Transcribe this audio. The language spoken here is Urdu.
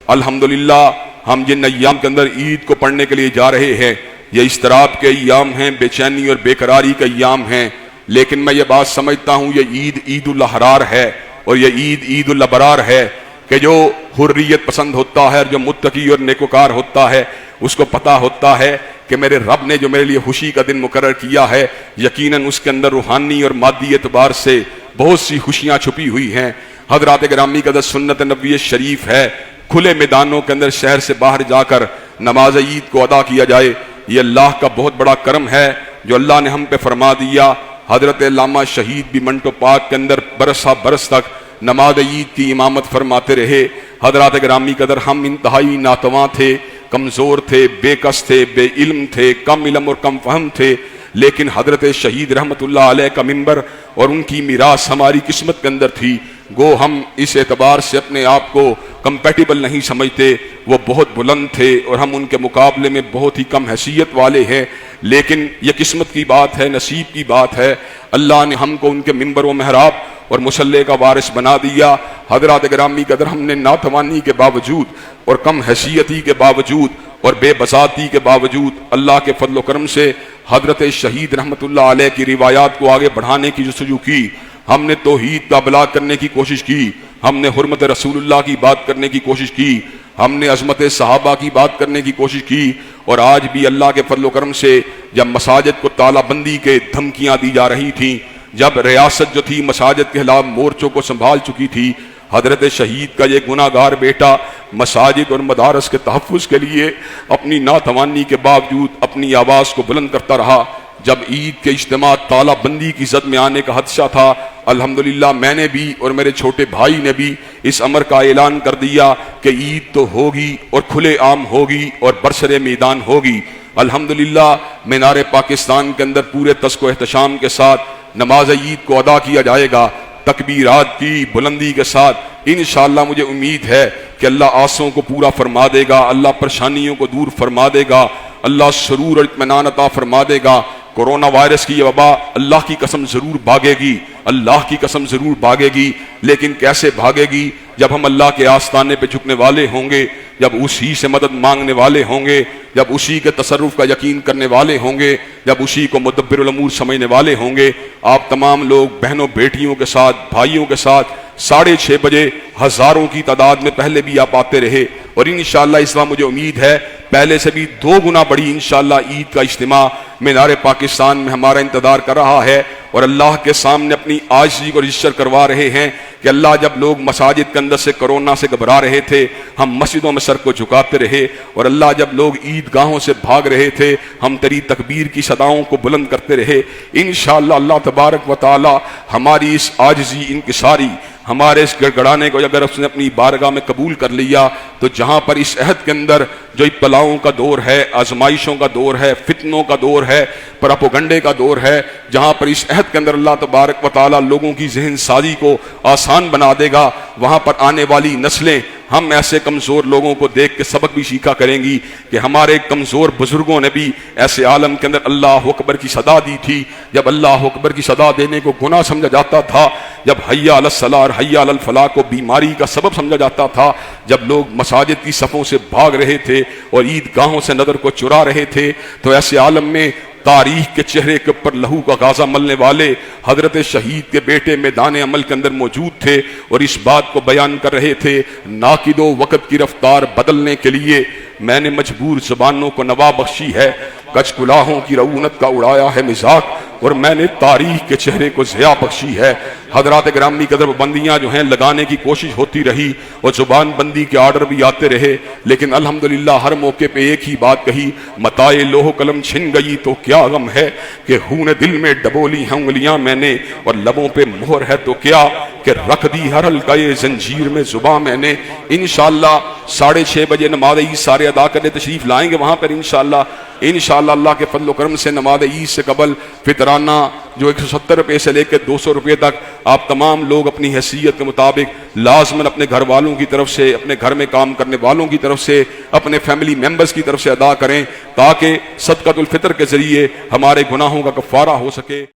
الحمدللہ ہم جن ایام کے اندر عید کو پڑھنے کے لیے جا رہے ہیں یہ اضطراب کے ایام ہیں، بے چینی اور بے قراری کے ایام ہیں، لیکن میں یہ بات سمجھتا ہوں یہ عید عید الاحرار ہے اور یہ عید عید الابرار ہے کہ جو حریت پسند ہوتا ہے اور جو متقی اور نیکوکار ہوتا ہے اس کو پتہ ہوتا ہے کہ میرے رب نے جو میرے لیے خوشی کا دن مقرر کیا ہے یقیناً اس کے اندر روحانی اور مادی اعتبار سے بہت سی خوشیاں چھپی ہوئی ہیں۔ حضرات گرامی کا سنت نبوی شریف ہے کھلے میدانوں کے اندر شہر سے باہر جا کر نماز عید کو ادا کیا جائے، یہ اللہ کا بہت بڑا کرم ہے جو اللہ نے ہم پہ فرما دیا۔ حضرت علامہ شہید بھی منٹو پاک کے اندر برسہ برس تک نماز عید کی امامت فرماتے رہے۔ حضرات گرامی قدر ہم انتہائی ناتواں تھے، کمزور تھے، بے کس تھے، بے علم تھے، کم علم اور کم فہم تھے، لیکن حضرت شہید رحمت اللہ علیہ کا منبر اور ان کی میراث ہماری قسمت کے اندر تھی۔ گو ہم اس اعتبار سے اپنے آپ کو کمپیٹیبل نہیں سمجھتے، وہ بہت بلند تھے اور ہم ان کے مقابلے میں بہت ہی کم حیثیت والے ہیں، لیکن یہ قسمت کی بات ہے، نصیب کی بات ہے، اللہ نے ہم کو ان کے منبر و محراب اور مصلی کا وارث بنا دیا۔ حضرات گرامی قدر ہم نے ناتوانی کے باوجود اور کم حیثیتی کے باوجود اور بے بساطی کے باوجود اللہ کے فضل و کرم سے حضرت شہید رحمت اللہ علیہ کی روایات کو آگے بڑھانے کی جستجو کی، ہم نے توحید کا ابلاغ کرنے کی کوشش کی، ہم نے حرمت رسول اللہ کی بات کرنے کی کوشش کی، ہم نے عظمت صحابہ کی بات کرنے کی کوشش کی، اور آج بھی اللہ کے فضل و کرم سے جب مساجد کو تالہ بندی کے دھمکیاں دی جا رہی تھیں، جب ریاست جو تھی مساجد کے خلاف مورچوں کو سنبھال چکی تھی، حضرت شہید کا یہ گناہ گار بیٹا مساجد اور مدارس کے تحفظ کے لیے اپنی ناتوانی کے باوجود اپنی آواز کو بلند کرتا رہا۔ جب عید کے اجتماع تالہ بندی کی زد میں آنے کا حادثہ تھا، الحمدللہ میں نے بھی اور میرے چھوٹے بھائی نے بھی اس امر کا اعلان کر دیا کہ عید تو ہوگی اور کھلے عام ہوگی اور برسر میدان ہوگی۔ الحمدللہ مینار پاکستان کے اندر پورے تسک و احتشام کے ساتھ نماز عید کو ادا کیا جائے گا، تکبیرات کی بلندی کے ساتھ۔ انشاءاللہ مجھے امید ہے کہ اللہ آسوں کو پورا فرما دے گا، اللہ پریشانیوں کو دور فرما دے گا، اللہ سرور اور اطمینان عطا فرما دے گا۔ کورونا وائرس کی یہ وبا اللہ کی قسم ضرور بھاگے گی، اللہ کی قسم ضرور بھاگے گی، لیکن کیسے بھاگے گی؟ جب ہم اللہ کے آستانے پہ جھکنے والے ہوں گے، جب اسی سے مدد مانگنے والے ہوں گے، جب اسی کے تصرف کا یقین کرنے والے ہوں گے، جب اسی کو مدبر الامور سمجھنے والے ہوں گے۔ آپ تمام لوگ بہنوں بیٹیوں کے ساتھ، بھائیوں کے ساتھ 6:30 بجے ہزاروں کی تعداد میں پہلے بھی آپ آتے رہے، اور انشاءاللہ اس بار مجھے امید ہے پہلے سے بھی 2 گنا بڑی انشاءاللہ عید کا اجتماع مینار پاکستان میں ہمارا انتظار کر رہا ہے، اور اللہ کے سامنے اپنی عاجزی کو رجسٹر کروا رہے ہیں کہ اللہ جب لوگ مساجد کے اندر سے کرونا سے گھبرا رہے تھے ہم مسجدوں میں سر کو جھکاتے رہے، اور اللہ جب لوگ عید گاہوں سے بھاگ رہے تھے ہم تیری تکبیر کی صداؤں کو بلند کرتے رہے۔ انشاءاللہ اللہ تبارک و تعالی ہماری اس عاجزی انکساری، ہمارے اس گڑگڑانے کو اگر اس نے اپنی بارگاہ میں قبول کر لیا تو جہاں پر اس عہد کے اندر جو ابتلاؤں کا دور ہے، آزمائشوں کا دور ہے، فتنوں کا دور ہے، پراپوگنڈے کا دور ہے، جہاں پر اس عہد کے اندر اللہ تبارک و تعالی لوگوں کی ذہن سازی کو آسان بنا دے گا، وہاں پر آنے والی نسلیں ہم ایسے کمزور لوگوں کو دیکھ کے سبق بھی سیکھا کریں گی کہ ہمارے کمزور بزرگوں نے بھی ایسے عالم کے اندر اللہ اکبر کی صدا دی تھی۔ جب اللہ اکبر کی صدا دینے کو گناہ سمجھا جاتا تھا، جب حی علی الصلاۃ اور حی علی الفلاح کو بیماری کا سبب سمجھا جاتا تھا، جب لوگ مساجد کی صفوں سے بھاگ رہے تھے اور عید گاہوں سے نظر کو چرا رہے تھے، تو ایسے عالم میں تاریخ کے چہرے کے اوپر لہو کا غازہ ملنے والے حضرت شہید کے بیٹے میدان عمل کے اندر موجود تھے اور اس بات کو بیان کر رہے تھے، ناقد و وقت کی رفتار بدلنے کے لیے میں نے مجبور زبانوں کو نوا بخشی ہے، کچھ کلاہوں کی رعونت کا اڑایا ہے مذاق، اور میں نے تاریخ کے چہرے کو ضیاء بخشی ہے۔ حضرات گرامی قدر پابندیاں جو ہیں لگانے کی کوشش ہوتی رہی اور زبان بندی کے آرڈر بھی آتے رہے، لیکن الحمدللہ ہر موقع پہ ایک ہی بات کہی، متائے لوح قلم چھن گئی تو کیا غم ہے کہ خون دل میں ڈبولی ہیں انگلیاں میں نے، اور لبوں پہ مہر ہے تو کیا کہ رکھ دی ہر حلقۂ زنجیر میں زباں میں نے۔ انشاءاللہ 6:30 بجے نماز عید سارے ادا کرنے تشریف لائیں گے وہاں پر انشاءاللہ اللہ کے فضل و کرم سے نماز عید سے قبل فطرانہ جو 170 روپے سے لے کے 200 روپے تک آپ تمام لوگ اپنی حیثیت کے مطابق لازماً اپنے گھر والوں کی طرف سے، اپنے گھر میں کام کرنے والوں کی طرف سے، اپنے فیملی ممبرز کی طرف سے ادا کریں تاکہ صدقۃ الفطر کے ذریعے ہمارے گناہوں کا کفارہ ہو سکے۔